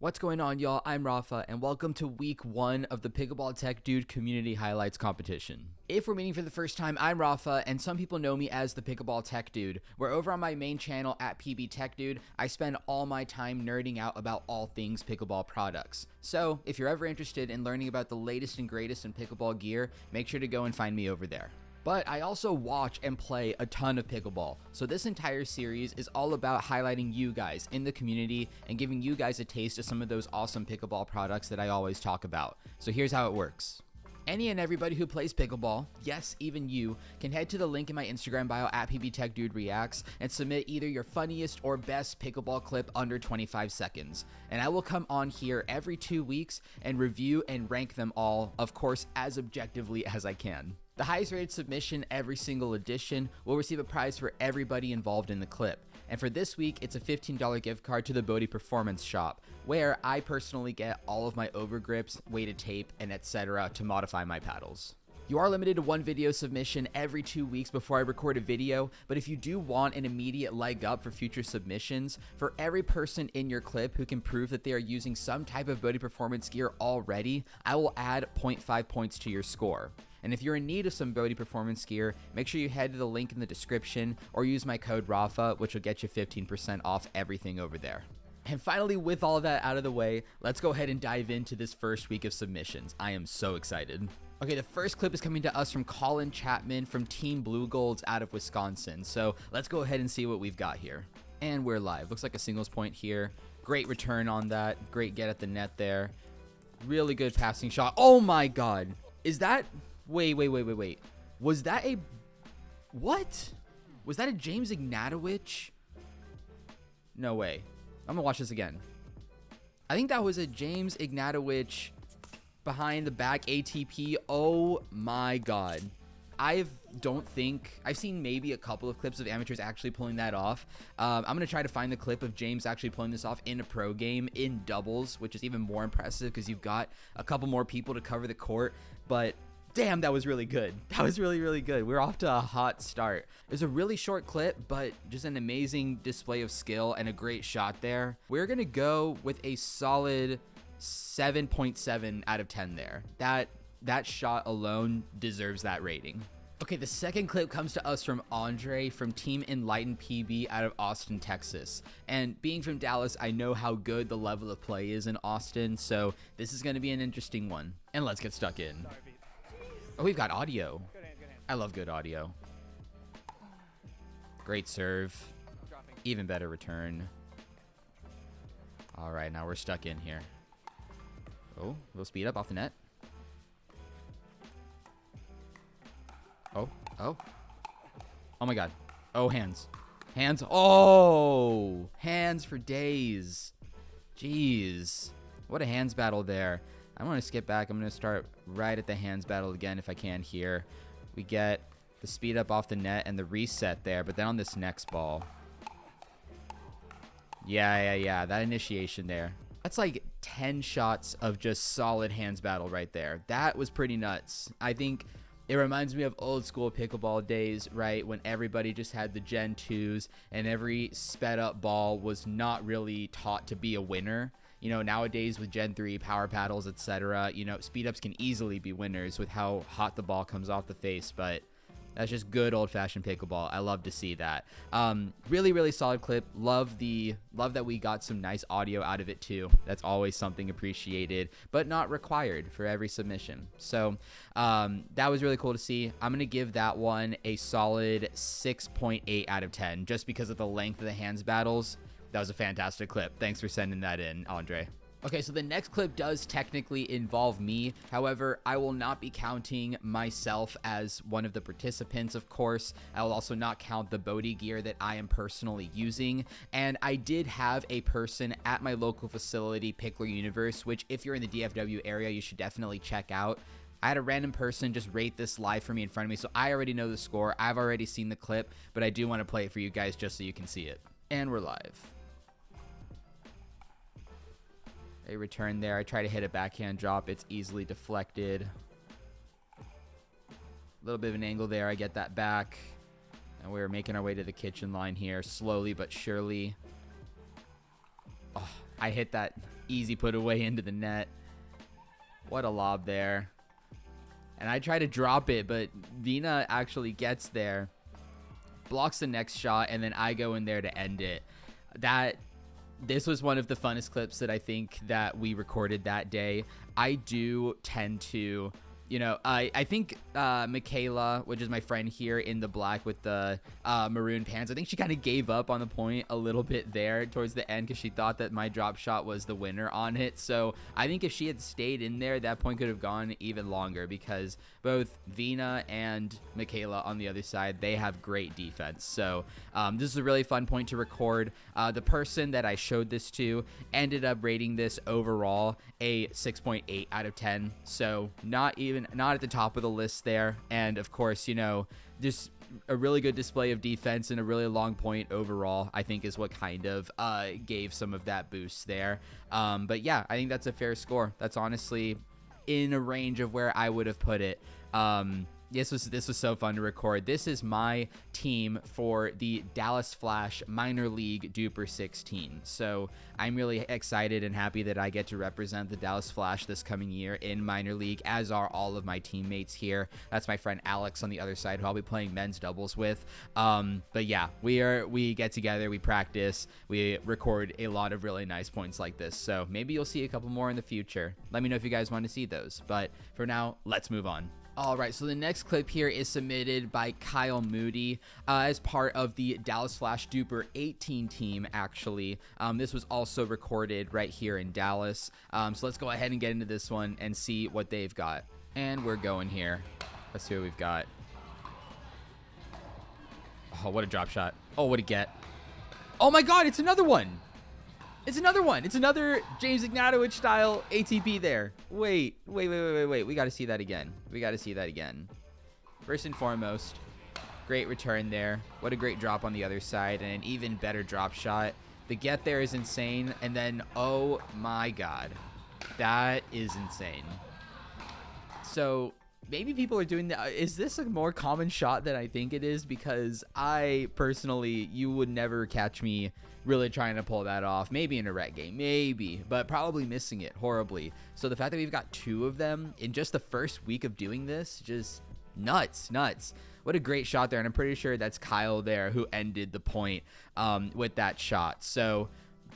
What's going on, y'all? I'm Rafa, and welcome to week 1 of the Pickleball Tech Dude Community Highlights competition. If we're meeting for the first time, I'm Rafa, and some people know me as the Pickleball Tech Dude, where over on my main channel at PB Tech Dude, I spend all my time nerding out about all things pickleball products. So, if you're ever interested in learning about the latest and greatest in pickleball gear, make sure to go and find me over there. But I also watch and play a ton of pickleball, so this entire series is all about highlighting you guys in the community and giving you guys a taste of some of those awesome pickleball products that I always talk about. So here's how it works. Any and everybody who plays pickleball, yes, even you, can head to the link in my Instagram bio at PBTechDudeReacts and submit either your funniest or best pickleball clip under 25 seconds. And I will come on here every 2 weeks and review and rank them all, of course, as objectively as I can. The highest rated submission every single edition will receive a prize for everybody involved in the clip. And for this week, it's a $15 gift card to the Bodhi Performance Shop, where I personally get all of my overgrips, weighted tape, and etc. to modify my paddles. You are limited to 1 video submission every 2 weeks before I record a video, but if you do want an immediate leg up for future submissions, for every person in your clip who can prove that they are using some type of Bodhi Performance gear already, I will add 0.5 points to your score. And if you're in need of some Bodhi Performance gear, make sure you head to the link in the description or use my code RAFA, which will get you 15% off everything over there. And finally, with all of that out of the way, let's go ahead and dive into this first week of submissions. I am so excited. Okay, the first clip is coming to us from Colin Chapman from Team Blue Golds out of Wisconsin. So let's go ahead and see what we've got here. And we're live. Looks like a singles point here. Great return on that. Great get at the net there. Really good passing shot. Oh my God. Is that... Wait. Was that a... What? Was that a James Ignatowicz? No way. I'm gonna watch this again. I think that was a James Ignatowicz behind the back ATP. Oh my God. I've seen maybe a couple of clips of amateurs actually pulling that off. I'm going to try to find the clip of James actually pulling this off in a pro game in doubles, which is even more impressive because you've got a couple more people to cover the court. But damn, that was really good. That was really, really good. We're off to a hot start. It was a really short clip, but just an amazing display of skill and a great shot there. We're going to go with a solid 7.7 out of 10 there. That shot alone deserves that rating. Okay, the second clip comes to us from Andre from Team Enlightened PB out of Austin, Texas. And being from Dallas, I know how good the level of play is in Austin, so this is going to be an interesting one. And let's get stuck in. Oh, we've got audio. Good hand. I love good audio. Great serve. Even better return. All right, now we're stuck in here. Oh, a little speed up off the net. Oh my God. Oh, hands. Oh, hands for days. Jeez. What a hands battle there. I'm going to skip back. I'm going to start right at the hands battle again if I can here. We get the speed up off the net and the reset there, but then on this next ball. Yeah. That initiation there. That's like 10 shots of just solid hands battle right there. That was pretty nuts. I think it reminds me of old school pickleball days, right? When everybody just had the Gen 2s and every sped up ball was not really taught to be a winner. You know, nowadays with Gen 3 power paddles, etc., you know, speed ups can easily be winners with how hot the ball comes off the face, but that's just good old-fashioned pickleball. I love to see that. Really, really solid clip. Love that we got some nice audio out of it too. That's always something appreciated, but not required for every submission. So that was really cool to see. I'm gonna give that one a solid 6.8 out of 10, just because of the length of the hands battles. That was a fantastic clip. Thanks for sending that in, Andre. Okay, so the next clip does technically involve me. However, I will not be counting myself as one of the participants, of course. I will also not count the Bodhi gear that I am personally using. And I did have a person at my local facility, Pickler Universe, which if you're in the DFW area, you should definitely check out. I had a random person just rate this live for me in front of me, so I already know the score. I've already seen the clip, but I do want to play it for you guys just so you can see it. And we're live. A return there. I try to hit a backhand drop. It's easily deflected. A little bit of an angle there. I get that back. And we're making our way to the kitchen line here. Slowly but surely. Oh, I hit that. easy put away into the net. What a lob there. And I try to drop it, but Vina actually gets there, blocks the next shot, and then I go in there to end it. This was one of the funnest clips that I think that we recorded that day. I do tend to, I think Michaela, which is my friend here in the black with the maroon pants, I think she kind of gave up on the point a little bit there towards the end because she thought that my drop shot was the winner on it. So I think if she had stayed in there, that point could have gone even longer because both Vina and Michaela on the other side, they have great defense. So this is a really fun point to record. The person that I showed this to ended up rating this overall a 6.8 out of 10. So not at the top of the list there. And of course, just a really good display of defense and a really long point overall, I think is what kind of gave some of that boost there. But yeah, I think that's a fair score. That's honestly in a range of where I would have put it. This was so fun to record. This is my team for the Dallas Flash Minor League Duper 16. So I'm really excited and happy that I get to represent the Dallas Flash this coming year in Minor League, as are all of my teammates here. That's my friend Alex on the other side, who I'll be playing men's doubles with. But yeah, we get together, we practice, we record a lot of really nice points like this. So maybe you'll see a couple more in the future. Let me know if you guys want to see those. But for now, let's move on. All right, so the next clip here is submitted by Kyle Moody as part of the Dallas Flash Duper 18 team, actually. This was also recorded right here in Dallas. So let's go ahead and get into this one and see what they've got. And we're going here. Let's see what we've got. Oh, what a drop shot. Oh, what a get. Oh my God, it's another one. It's another one. It's another James Ignatowicz style ATP there. Wait. We got to see that again. First and foremost, great return there. What a great drop on the other side and an even better drop shot. The get there is insane. And then, oh my God, that is insane. So maybe people are doing that. Is this a more common shot than I think it is? Because I personally, you would never catch me really trying to pull that off. Maybe in a rec game, maybe, but probably missing it horribly. So the fact that we've got two of them in just the first week of doing this, just nuts. What a great shot there. And I'm pretty sure that's Kyle there who ended the point with that shot. So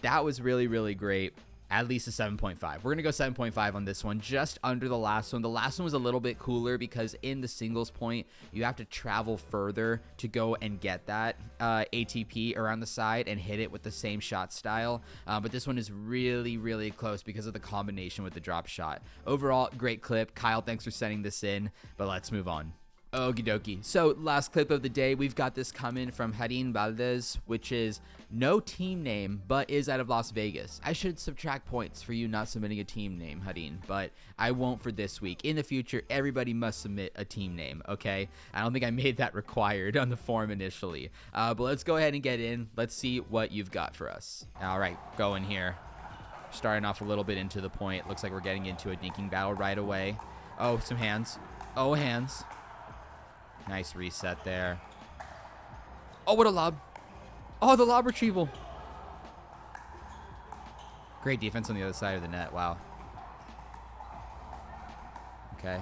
that was really, really great. At least a 7.5. We're going to go 7.5 on this one, just under the last one. The last one was a little bit cooler because in the singles point, you have to travel further to go and get that ATP around the side and hit it with the same shot style. But this one is really, really close because of the combination with the drop shot. Overall, great clip. Kyle, thanks for sending this in, but let's move on. Okie dokie. So last clip of the day, we've got this coming from Harin Valdez, which is no team name, but is out of Las Vegas. I should subtract points for you not submitting a team name, Harin, but I won't for this week. In the future, everybody must submit a team name, okay? I don't think I made that required on the form initially. But let's go ahead and get in. Let's see what you've got for us. All right, going here. Starting off a little bit into the point. Looks like we're getting into a dinking battle right away. Oh, some hands. Oh, hands. Nice reset there. Oh, what a lob. Oh, the lob retrieval. Great defense on the other side of the net. Wow. Okay.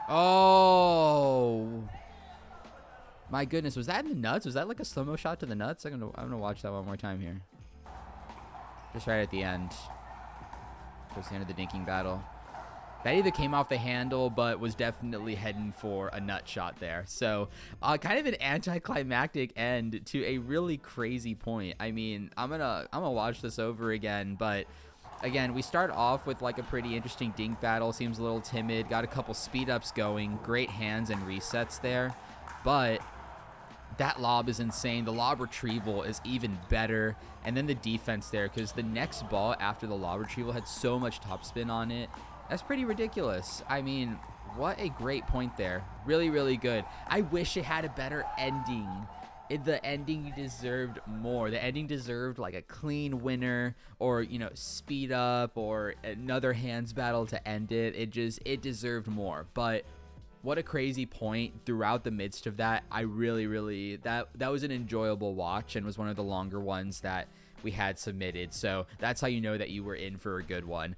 Oh. My goodness. Was that in the nuts? Was that like a slow-mo shot to the nuts? I'm gonna watch that one more time here. Just right at the end. Towards the end of the dinking battle. That either came off the handle, but was definitely heading for a nut shot there. So kind of an anticlimactic end to a really crazy point. I mean, I'm gonna watch this over again, but again, we start off with like a pretty interesting dink battle. Seems a little timid. Got a couple speed ups going. Great hands and resets there, but that lob is insane. The lob retrieval is even better. And then the defense there, because the next ball after the lob retrieval had so much topspin on it. That's pretty ridiculous. I mean, what a great point there. Really, really good. I wish it had a better ending. The ending deserved more. The ending deserved like a clean winner or, speed up or another hands battle to end it. It deserved more. But what a crazy point throughout the midst of that. I really, really, that was an enjoyable watch and was one of the longer ones that we had submitted. So that's how you know that you were in for a good one.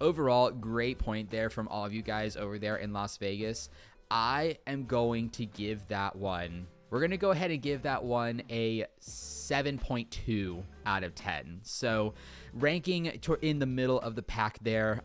Overall, great point there from all of you guys over there in Las Vegas. I am going to give that one, we're going to go ahead and give that one a 7.2 out of 10. So ranking in the middle of the pack there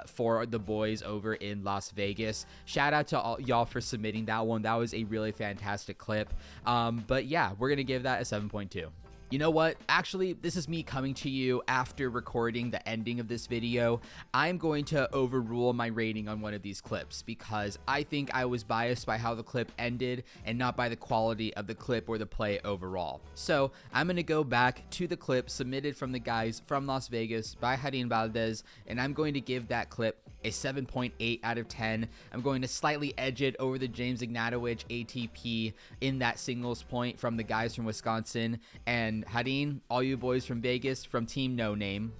for the boys over in Las Vegas. Shout out to all y'all for submitting that one. That was a really fantastic clip. But yeah, we're going to give that a 7.2. You know what? Actually, this is me coming to you after recording the ending of this video. I'm going to overrule my rating on one of these clips because I think I was biased by how the clip ended and not by the quality of the clip or the play overall. So I'm going to go back to the clip submitted from the guys from Las Vegas by Hadin Valdez, and I'm going to give that clip a 7.8 out of 10. I'm going to slightly edge it over the James Ignatowicz ATP in that singles point from the guys from Wisconsin. And Hadin, all you boys from Vegas, from Team No Name,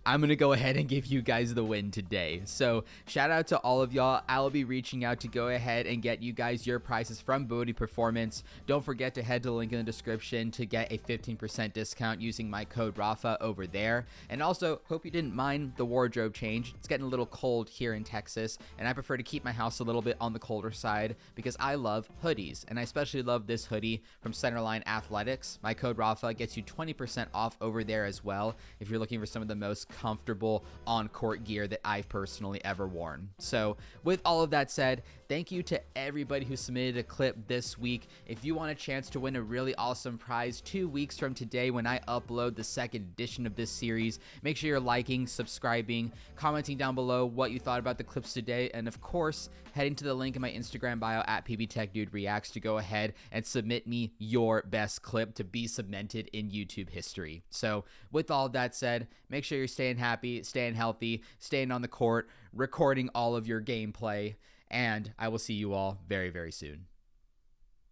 I'm going to go ahead and give you guys the win today. So shout out to all of y'all. I'll be reaching out to go ahead and get you guys your prizes from Bodhi Performance. Don't forget to head to the link in the description to get a 15% discount using my code RAFA over there. And also, hope you didn't mind the wardrobe change. It's getting a little cold here in Texas, and I prefer to keep my house a little bit on the colder side because I love hoodies. And I especially love this hoodie from Centerline Athletics. My code RAFA gets you 20% off over there as well if you're looking for some of the most comfortable on-court gear that I've personally ever worn. So with all of that said, thank you to everybody who submitted a clip this week. If you want a chance to win a really awesome prize 2 weeks from today when I upload the second edition of this series, make sure you're liking, subscribing, commenting down below what you thought about the clips today, and of course, heading to the link in my Instagram bio at PBTechDudeReacts to go ahead and submit me your best clip to be cemented in YouTube history. So with all of that said, make sure you're staying happy, staying healthy, staying on the court, recording all of your gameplay, and I will see you all very, very soon.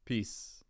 Peace.